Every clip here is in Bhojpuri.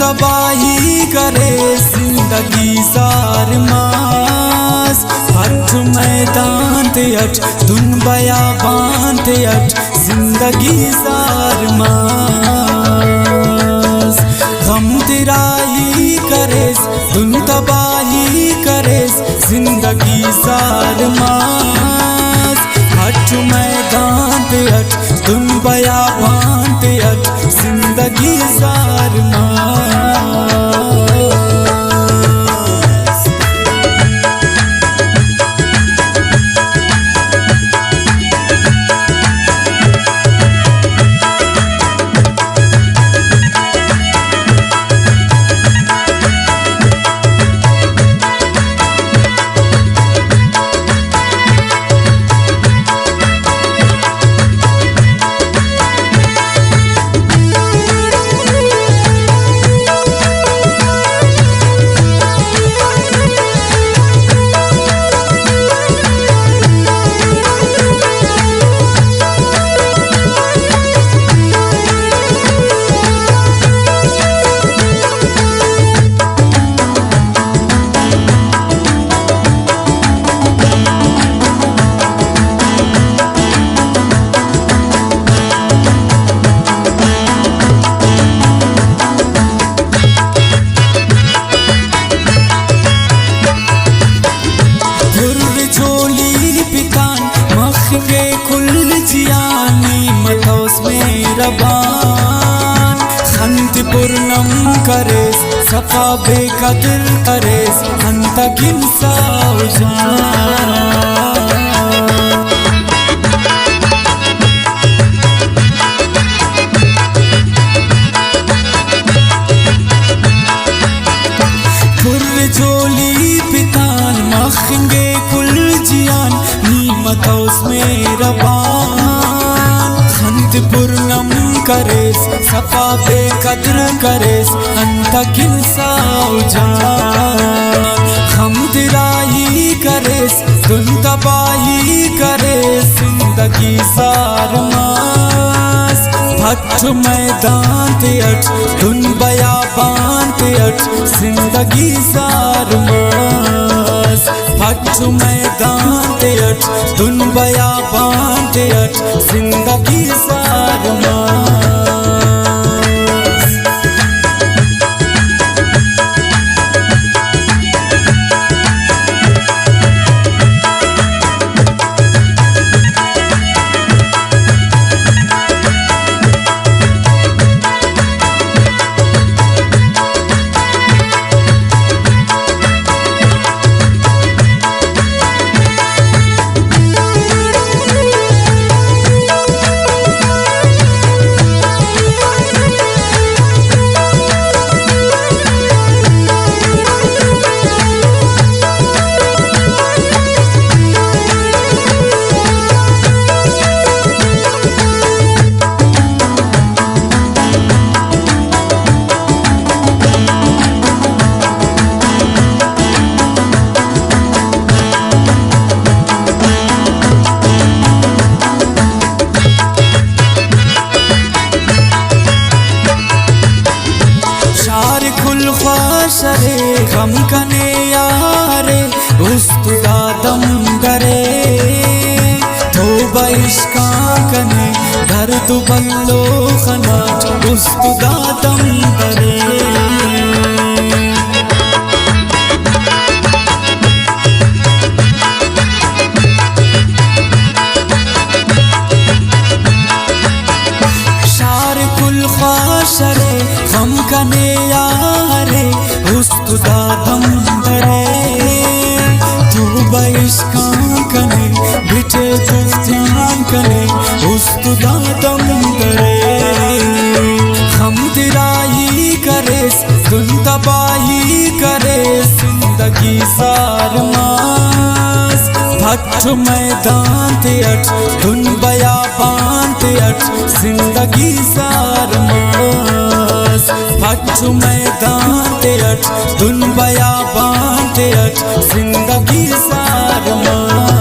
तबाही करे जिंदगी सार मास हट मैदान ते अट धुन बयाबान ते अट जिंदगी सार मास गम तिराही करे धुन तबाही करे जिंदगी सार मास हट मैदान ते अट धुन बयाबान ते अट जिंदगी सार मास। पूर्णम करे सफा बेकदर करे अंत गिनसा जोली पितान मखेंगे कुल जियान नीमत उसमें रबान खंत पूर्णम करे सफा बेकदर करे अंत गिनसा हम दिराही करे धुन तबाही करे जिंदगी सार मास भट्ट मैदान ते अट धुन बयाबान ते अट जिंदगी सार मास भट्ट मैदान ते अट धुन बयाबान ते अट जिंदगी सार मास। शरे गम कने यारे उस्तुदा दम करे तौबा इश्का कने दर्द बल्लो खना उस्तुदा दम करे शार कुल ख्वाशरे गम कने यारे उस्तुदा दम दरे तू बइश्का कने बिटे तुफ्त्यान कने उस्तुदा दम दरे हम दिराही करे धुन तबाही करे जिंदगी सार मास भट्ट मैदान ते अट धुन बयाबान ते अट जिंदगी सार मास भट्ट मैदान ते अट धुन बयाबान ते अट जिंदगी सार मास।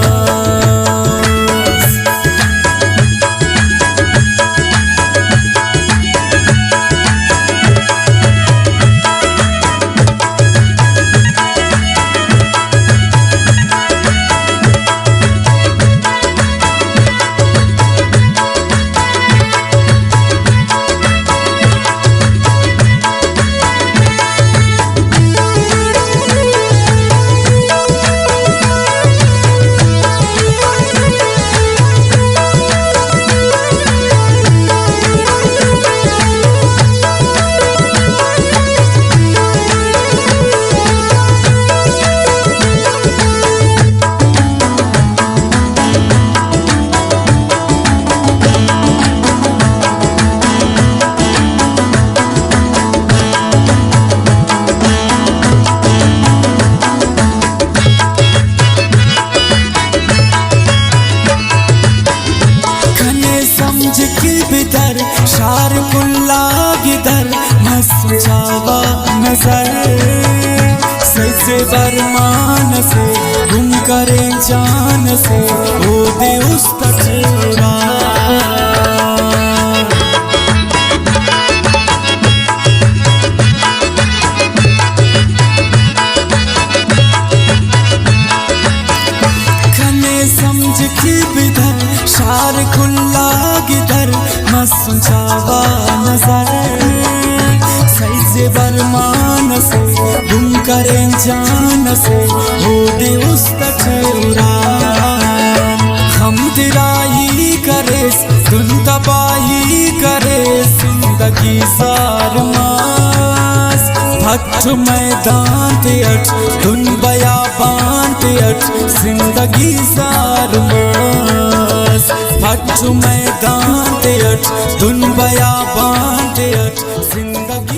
समझ के बिदर शारकुल्ला गिदर मस्त जावा नजर सैसे बरमान से गुम करे जान से ओ दे उस तचरा समझ के बिदर शारकुल्ला गिदर मस्त जावा नजर सैसे बरमान से गुम करे जान से हो दे उस तचरा हम तिराही करे धुन तबाही करे जिंदगी सार मास भट्ट मैदान ते अट धुन बयाबान ते अट जिंदगी सार मास भट्ट मैदान ते अट धुन बयाबान ते अट जिंदगी